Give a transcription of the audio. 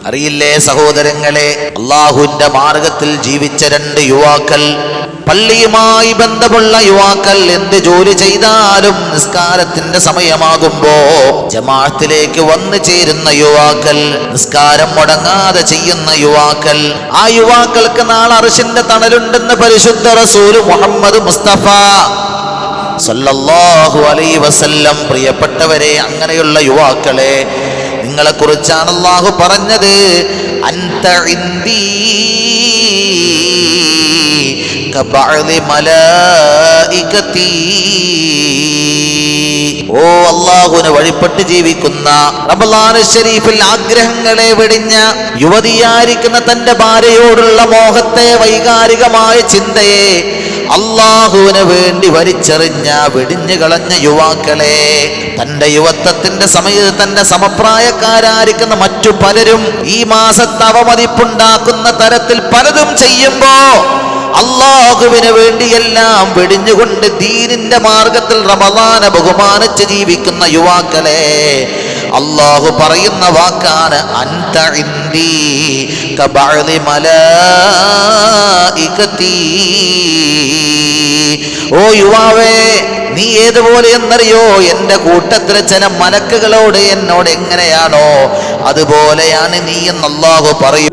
അറിയില്ലേ സഹോദരങ്ങളെ, അള്ളാഹുവിന്റെ മാർഗത്തിൽ ജീവിച്ച 2 യുവാക്കൾ, പള്ളിയുമായി ബന്ധമുള്ള യുവാക്കൾ, എന്ത് ജോലി ചെയ്താലും നിസ്കാരത്തിന്റെ സമയമാകുമ്പോ ജമാഅത്തിലേക്ക് വന്നു ചേരുന്ന യുവാക്കൾ, നിസ്കാരം മുടങ്ങാതെ ചെയ്യുന്ന യുവാക്കൾ. ആ യുവാക്കൾക്ക് നാളെ അർശിന്റെ തണലുണ്ടെന്ന് പരിശുദ്ധ റസൂൽ മുഹമ്മദ് മുസ്തഫ സല്ലല്ലാഹു അലൈഹി വസല്ലം. പ്രിയപ്പെട്ടവരെ, അങ്ങനെയുള്ള യുവാക്കളെ നിങ്ങളെ കുറിച്ചാണ് അല്ലാഹു പറഞ്ഞത്, അൻത ഇൻദീ കബഅദി മലായികതി. ഓ അല്ലാഹുവിനെ വഴിപ്പെട്ട് ജീവിക്കുന്ന, റമളാൻ ശരീഫിൽ ആഗ്രഹങ്ങളെ വെടിഞ്ഞ, യുവതിയായിരിക്കുന്ന തന്റെ ഭാര്യയോടുള്ള മോഹത്തെ, വൈകാരികമായ ചിന്തയെ അല്ലാഹുവിന് വേണ്ടി വലിച്ചെറിഞ്ഞ, വെടിഞ്ഞു കളഞ്ഞ യുവാക്കളെ, തന്റെ യുവത്വത്തിന്റെ സമയത്ത് തന്റെ സമപ്രായക്കാരായിരിക്കുന്ന മറ്റു പലരും ഈ മാസത്തെ അവമതിപ്പുണ്ടാക്കുന്ന തരത്തിൽ പലതും ചെയ്യുമ്പോ അല്ലാഹുവിന് വേണ്ടി എല്ലാം വെടിഞ്ഞുകൊണ്ട് ദീനിന്റെ മാർഗത്തിൽ റമളാനെ ബഹുമാനിച്ച് ജീവിക്കുന്ന യുവാക്കളെ അല്ലാഹു പറയുന്ന വാക്കാണ്, അൻത ഇൻദീ കബഅദി മലായികതി. ഓ യുവാവേ, നീ ഏതുപോലെ എന്നറിയോ, എന്റെ കൂട്ടത്തിലെ ചില മലക്കുകളോട് എന്നോട് എങ്ങനെയാണോ അതുപോലെയാണ് നീ എന്ന് അല്ലാഹു പറയും.